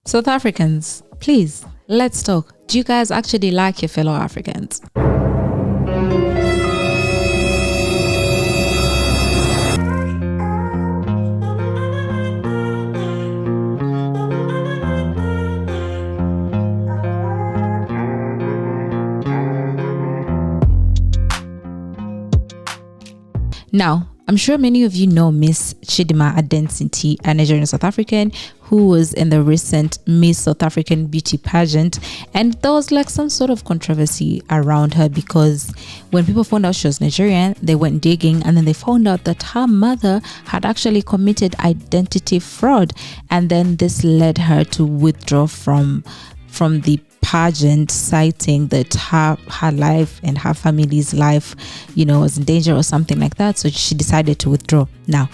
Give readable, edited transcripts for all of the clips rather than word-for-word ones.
South Africans, please, let's talk. Do you guys actually like your fellow Africans? Now, I'm sure many of you know Miss Chidima Adensinti, a Nigerian South African who was in the recent Miss South African beauty pageant, and there was like some sort of controversy around her because when people found out she was Nigerian, they went digging and then they found out that her mother had actually committed identity fraud, and then this led her to withdraw from the pageant, citing that her life and her family's life, was in danger or something like that. So she decided to withdraw. Now,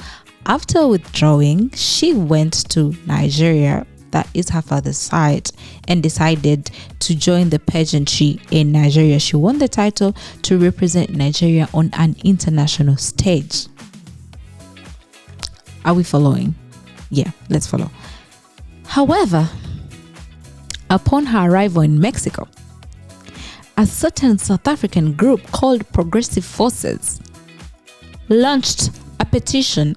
after withdrawing, she went to Nigeria, that is her father's side, and decided to join the pageantry in Nigeria. She won the title to represent Nigeria on an international stage. Are we following? Yeah, let's follow. However, upon her arrival in Mexico, a certain South African group called Progressive Forces launched a petition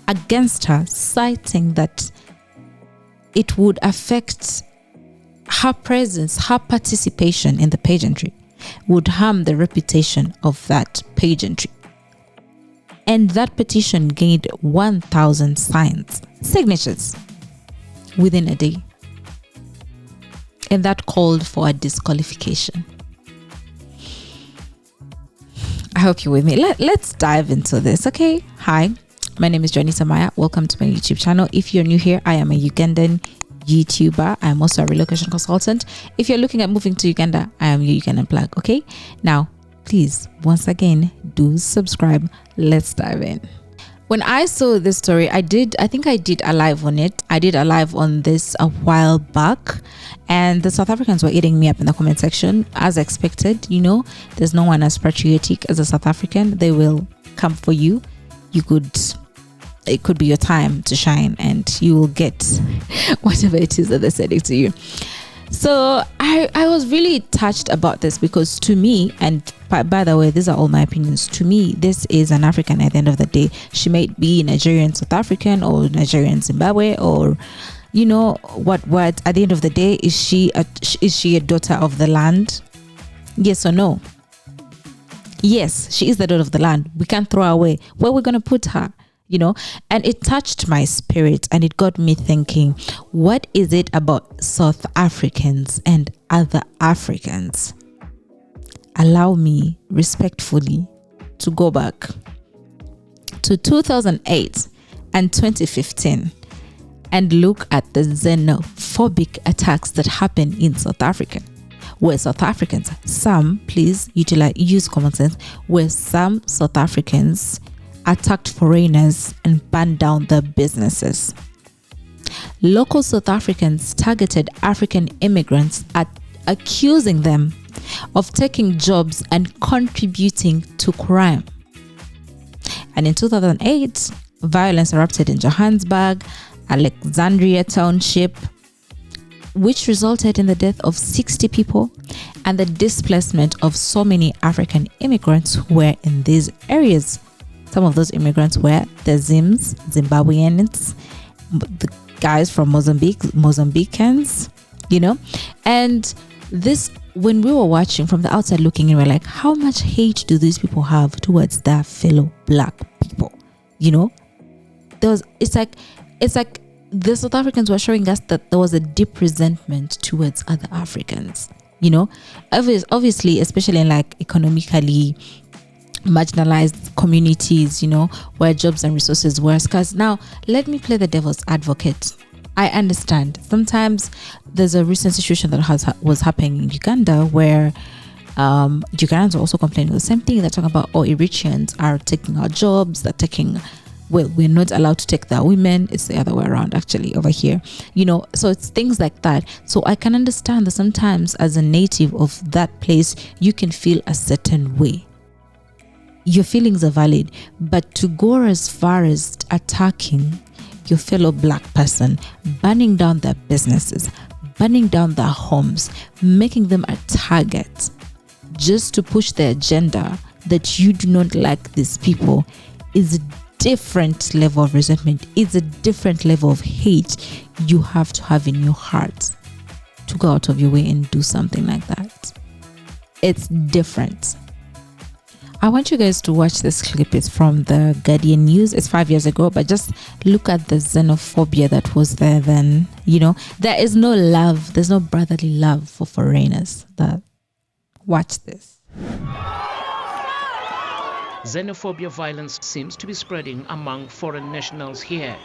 against her, citing that it would affect her presence, her participation in the pageantry, would harm the reputation of that pageantry. And that petition gained 1,000 signatures within a day. And that called for a disqualification. I hope you're with me. Let's dive into this, okay? Hi, my name is Janita Maaya. Welcome to my YouTube channel. If you're new here, I am a Ugandan YouTuber. I'm also a relocation consultant. If you're looking at moving to Uganda, I am your Ugandan plug, okay? Now, please, once again, do subscribe. Let's dive in. When I saw this story, I think I did a live on it. I did a live on this a while back, and the South Africans were eating me up in the comment section, as expected. There's no one as patriotic as a South African. They will come for you. It could be your time to shine, and you will get whatever it is that they're sending to you. So I was really touched about this because to me, and by the way, these are all my opinions, to me, this is an African at the end of the day. She might be Nigerian South African or Nigerian Zimbabwe or what at the end of the day, is she a daughter of the land? Yes or no? Yes, she is the daughter of the land. We can't throw her away. Where are we going to put her? And it touched my spirit, and it got me thinking, what is it about South Africans and other Africans? Allow me respectfully to go back to 2008 and 2015 and look at the xenophobic attacks that happened in South Africa, where South Africans, please use common sense, where some South Africans attacked foreigners and burned down their businesses. Local South Africans targeted African immigrants accusing them of taking jobs and contributing to crime. And in 2008, violence erupted in Johannesburg, Alexandria Township, which resulted in the death of 60 people and the displacement of so many African immigrants who were in these areas. Some of those immigrants were the Zimbabweans, the guys from Mozambicans, and this, when we were watching from the outside looking in, we're like, how much hate do these people have towards their fellow black people? It's like the South Africans were showing us that there was a deep resentment towards other Africans, obviously, especially in like economically marginalized communities, where jobs and resources were scarce. Now, let me play the devil's advocate. I understand sometimes there's a recent situation that was happening in Uganda where Ugandans are also complaining the same thing. They're talking about, Eritreans are taking our jobs, we're not allowed to take their women. It's the other way around, actually, over here. So it's things like that. So I can understand that sometimes as a native of that place, you can feel a certain way. Your feelings are valid, but to go as far as attacking your fellow black person, burning down their businesses, burning down their homes, making them a target just to push the agenda that you do not like these people is a different level of resentment. It's a different level of hate you have to have in your heart to go out of your way and do something like that. It's different. I want you guys to watch this clip. It's from the Guardian News. It's 5 years ago, but just look at the xenophobia that was there then. There is no love. There's no brotherly love for foreigners. Watch this. Xenophobia violence seems to be spreading among foreign nationals here.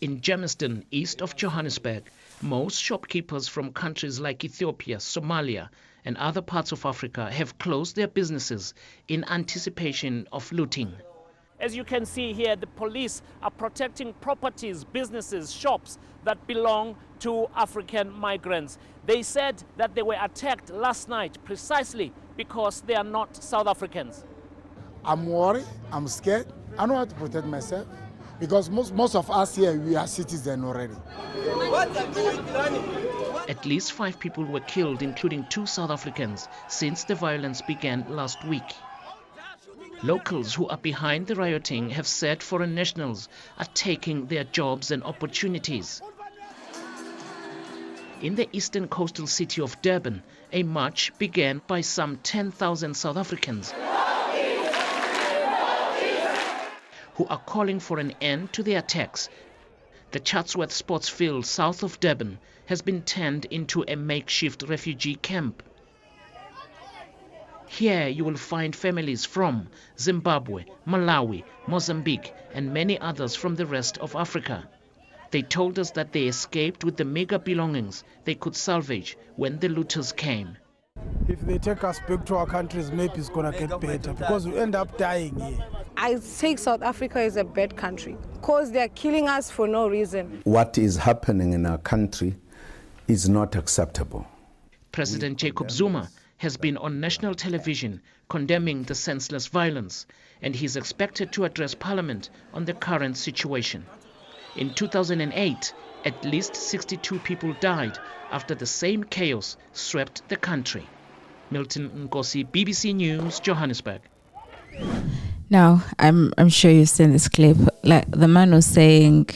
In Germiston, east of Johannesburg, most shopkeepers from countries like Ethiopia, Somalia, and other parts of Africa have closed their businesses in anticipation of looting. As you can see here, the police are protecting properties, businesses, shops that belong to African migrants. They said that they were attacked last night precisely because they are not South Africans. I'm worried, I'm scared. I know how to protect myself because most of us here, we are citizens already. At least 5 people were killed, including 2 South Africans, since the violence began last week. Locals who are behind the rioting have said foreign nationals are taking their jobs and opportunities. In the eastern coastal city of Durban, a march began by some 10,000 South Africans who are calling for an end to the attacks. The Chatsworth sports field south of Durban has been turned into a makeshift refugee camp. Here you will find families from Zimbabwe, Malawi, Mozambique, and many others from the rest of Africa. They told us that they escaped with the meager belongings they could salvage when the looters came. If they take us back to our countries, maybe it's going to get better because we end up dying here. I think South Africa is a bad country because they're killing us for no reason. What is happening in our country is not acceptable. President Jacob Zuma has been on national television condemning the senseless violence, and he's expected to address Parliament on the current situation. In 2008, at least 62 people died after the same chaos swept the country. Milton Nkosi, BBC News, Johannesburg. Now, I'm sure you've seen this clip. Like, the man was saying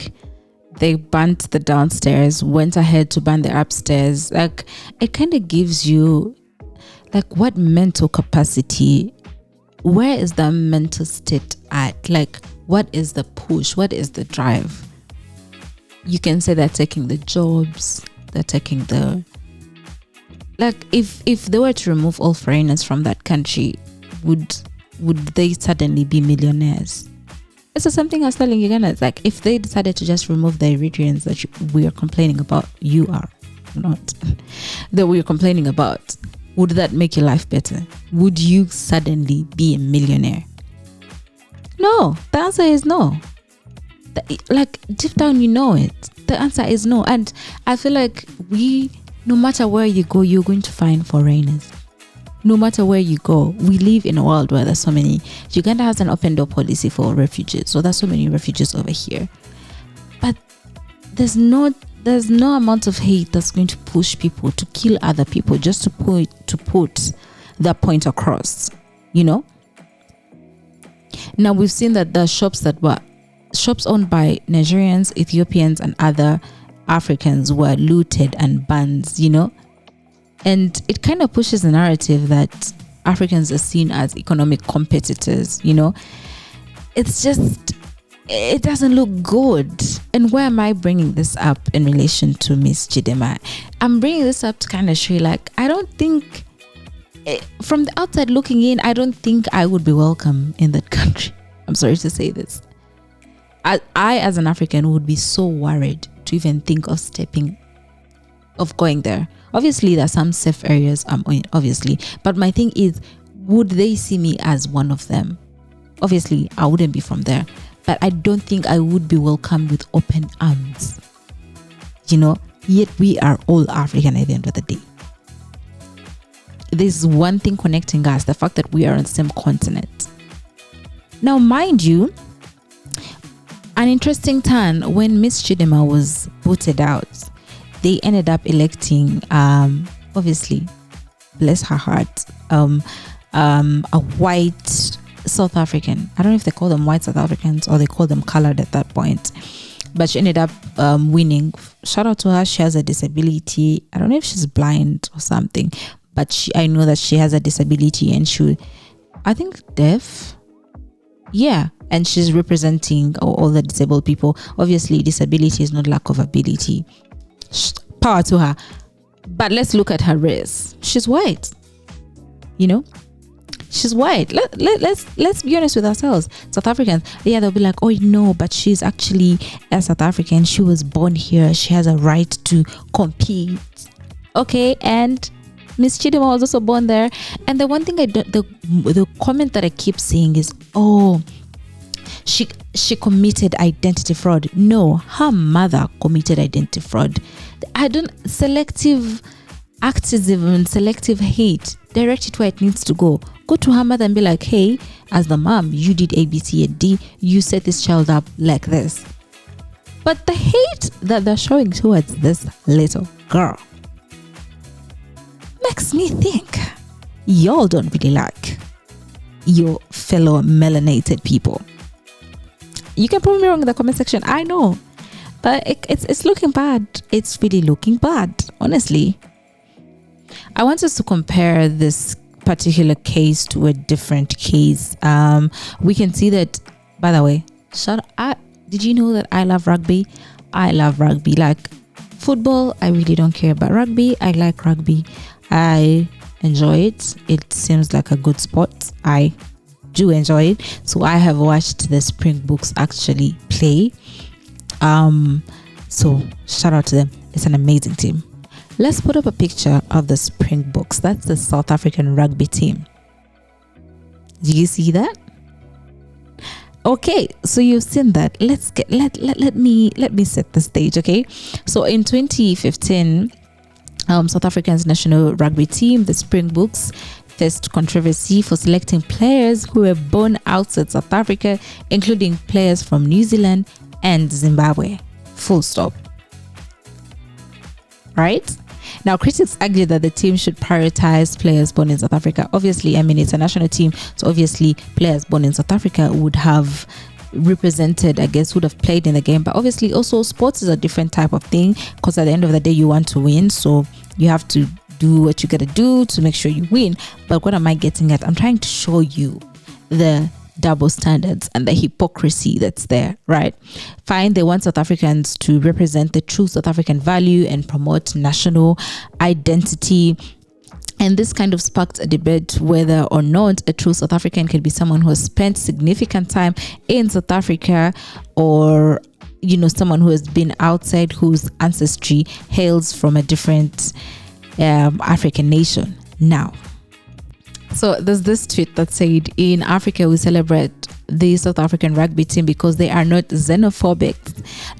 they burnt the downstairs, went ahead to burn the upstairs. Like, it kind of gives you, like, what mental capacity, where is the mental state at? Like, what is the push? What is the drive? You can say they're taking the jobs, they're taking the... Like, if they were to remove all foreigners from that country, would they suddenly be millionaires? This is something I was telling Uganda. It's like, if they decided to just remove the Eritreans that we are complaining about, you are not, that we are complaining about, would that make your life better? Would you suddenly be a millionaire? No, the answer is no. Like, deep down, you know it. The answer is no. And I feel like no matter where you go, you're going to find foreigners. No matter where you go, we live in a world where there's so many. Uganda has an open door policy for refugees, so there's so many refugees over here. But there's no amount of hate that's going to push people to kill other people just to put their point across. Now we've seen that the shops owned by Nigerians, Ethiopians, and other Africans were looted and burned, and it kind of pushes the narrative that Africans are seen as economic competitors. It's just, it doesn't look good. And why am I bringing this up in relation to Miss Chidema? I'm bringing this up to kind of show you, like, I don't think, from the outside looking in, I don't think I would be welcome in that country. I'm sorry to say this. I as an African, would be so worried to even think of going there. Obviously, there are some safe areas, obviously, but my thing is, would they see me as one of them? Obviously, I wouldn't be from there, but I don't think I would be welcomed with open arms. Yet we are all African at the end of the day. There's one thing connecting us, the fact that we are on the same continent. Now, mind you, An interesting turn when Miss Chidema was booted out. They ended up electing, obviously, bless her heart, a white South African. I don't know if they call them white South Africans or they call them colored at that point. But she ended up winning. Shout out to her. She has a disability. I don't know if she's blind or something, but I know that she has a disability and I think deaf. Yeah. And she's representing all the disabled people. Obviously, disability is not lack of ability. Power to her. But let's look at her race. She's white. She's white. Let's be honest with ourselves. South Africans, yeah, they'll be like, oh no, but she's actually a South African. She was born here. She has a right to compete. Okay, and Miss Chidema was also born there. And the one thing the comment that I keep seeing is, oh, she committed identity fraud. No, her mother committed identity fraud. Selective activism and selective hate, direct it where it needs to go. Go to her mother and be like, hey, as the mom, you did A, B, C, and D. You set this child up like this. But the hate that they're showing towards this little girl makes me think y'all don't really like your fellow melanated people. You can prove me wrong in the comment section. I know, but it's looking bad. It's really looking bad, honestly. I want us to compare this particular case to a different case. We can see that, by the way, did you know that I love rugby? I love rugby. Like football, I really don't care, but rugby, I like rugby. I enjoy it. It seems like a good sport. I do enjoy it. So I have watched the Springboks actually play. So shout out to them. It's an amazing team. Let's put up a picture of the Springboks. That's the South African rugby team. Do you see that? Okay, so you've seen that. Let me set the stage, okay? So in 2015, South Africa's national rugby team, the Springboks, faced controversy for selecting players who were born outside South Africa, including players from New Zealand and Zimbabwe. Full stop. Right? Now, critics argue that the team should prioritize players born in South Africa. Obviously, I mean, it's a national team, so obviously players born in South Africa would have represented, I guess, would have played in the game. But obviously also sports is a different type of thing, because at the end of the day you want to win, so you have to do what you gotta do to make sure you win. But what am I getting at? I'm trying to show you the double standards and the hypocrisy that's there, right? Fine, they want South Africans to represent the true South African value and promote national identity. And this kind of sparked a debate whether or not a true South African can be someone who has spent significant time in South Africa, or someone who has been outside, whose ancestry hails from a different African nation. Now, so there's this tweet that said, in Africa we celebrate the South African rugby team because they are not xenophobic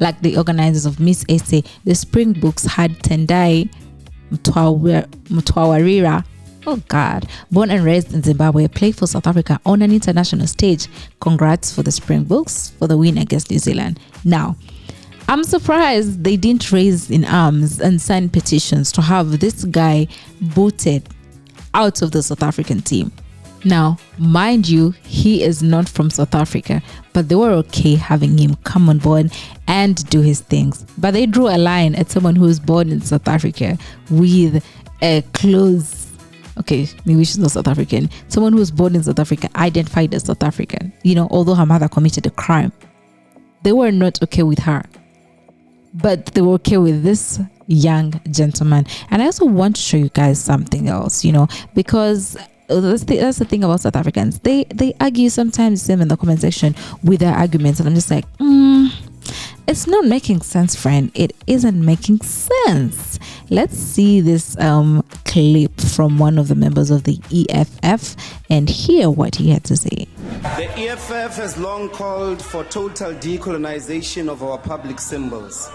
like the organizers of Miss SA. The Springboks had Tendai Mtawarira, oh God, born and raised in Zimbabwe, play for South Africa on an international stage. Congrats for the Springboks for the win against New Zealand. Now, I'm surprised they didn't raise in arms and sign petitions to have this guy booted out of the South African team. Now, mind you, he is not from South Africa, but they were okay having him come on board and do his things. But they drew a line at someone who was born in South Africa with a close, okay, maybe she's not South African, someone who was born in South Africa, identified as South African, although her mother committed a crime. They were not okay with her, but they were okay with this young gentleman. And I also want to show you guys something else, because that's the thing about South Africans. They argue sometimes, same in the comment section, with their arguments, and I'm just like, it's not making sense, friend. It isn't making sense. Let's see this clip from one of the members of the EFF and hear what he had to say. The EFF has long called for total decolonization of our public symbols.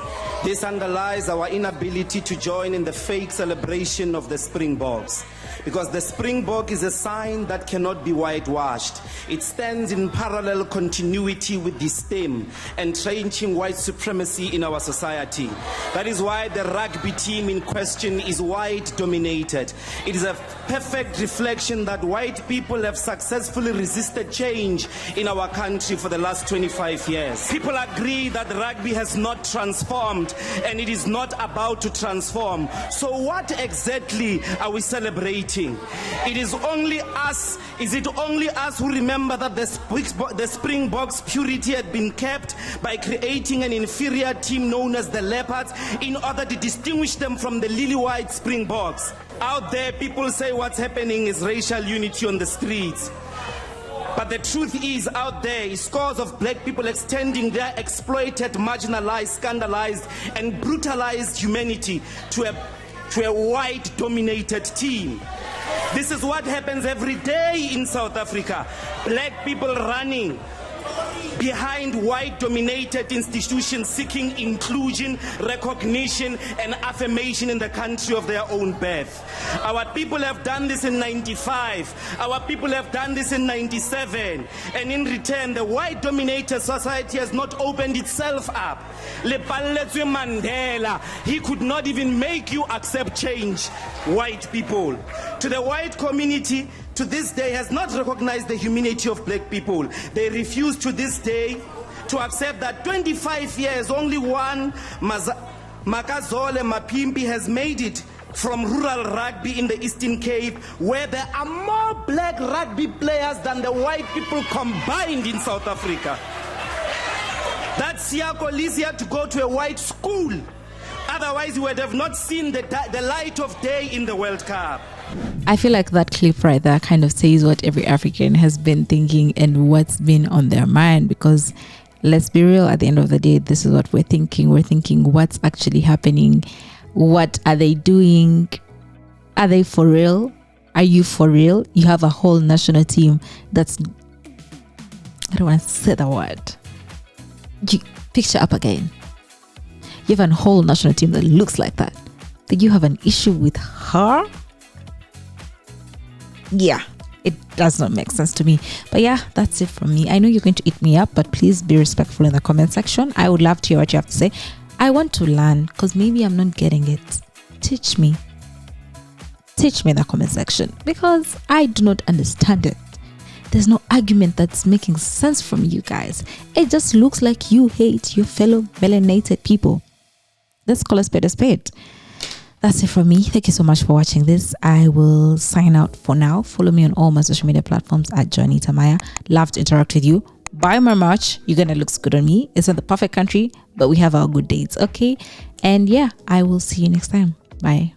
This underlies our inability to join in the fake celebration of the Springboks, because the Springbok is a sign that cannot be whitewashed. It stands in parallel continuity with the stem, entrenching white supremacy in our society. That is why the rugby team in question is white dominated. It is a perfect reflection that white people have successfully resisted change in our country for the last 25 years. People agree that rugby has not transformed and it is not about to transform. So what exactly are we celebrating? It is only us. Is it only us who remember that the Springboks' purity had been kept by creating an inferior team known as the Leopards in order to distinguish them from the lily-white Springboks? Out there, people say what's happening is racial unity on the streets. But the truth is, out there is scores of black people extending their exploited, marginalized, scandalized, and brutalized humanity to a white-dominated team. This is what happens every day in South Africa. Black people running behind white-dominated institutions seeking inclusion, recognition, and affirmation in the country of their own birth. Our people have done this in 95. Our people have done this in 97. And in return, the white-dominated society has not opened itself up. Lepaletswe Mandela, he could not even make you accept change, white people. To the white community, to this day, has not recognized the humanity of black people. They refuse to this day to accept that 25 years, only one Makazole Mapimpi has made it from rural rugby in the Eastern Cape, where there are more black rugby players than the white people combined in South Africa. That Siako Lizia to go to a white school. Otherwise, you would have not seen the light of day in the World Cup. I feel like that clip right there kind of says what every African has been thinking and what's been on their mind, because let's be real, at the end of the day, this is what we're thinking. We're thinking, what's actually happening? What are they doing? Are they for real? Are you for real? You have a whole national team that's, I don't want to say the word. Picture up again. You have a whole national team that looks like that. That you have an issue with her? Yeah, it does not make sense to me. But yeah, that's it from me. I know you're going to eat me up, but please be respectful in the comment section. I would love to hear what you have to say. I want to learn, because maybe I'm not getting it. Teach me. Teach me in the comment section, because I do not understand it. There's no argument that's making sense from you guys. It just looks like you hate your fellow melanated people. Let's call a spade a spade. That's it from me. Thank you so much for watching this. I will sign out for now. Follow me on all my social media platforms at Jonita Maaya. Love to interact with you. Buy my merch. Uganda looks good on me. It's not the perfect country, but we have our good days. Okay. And yeah, I will see you next time. Bye.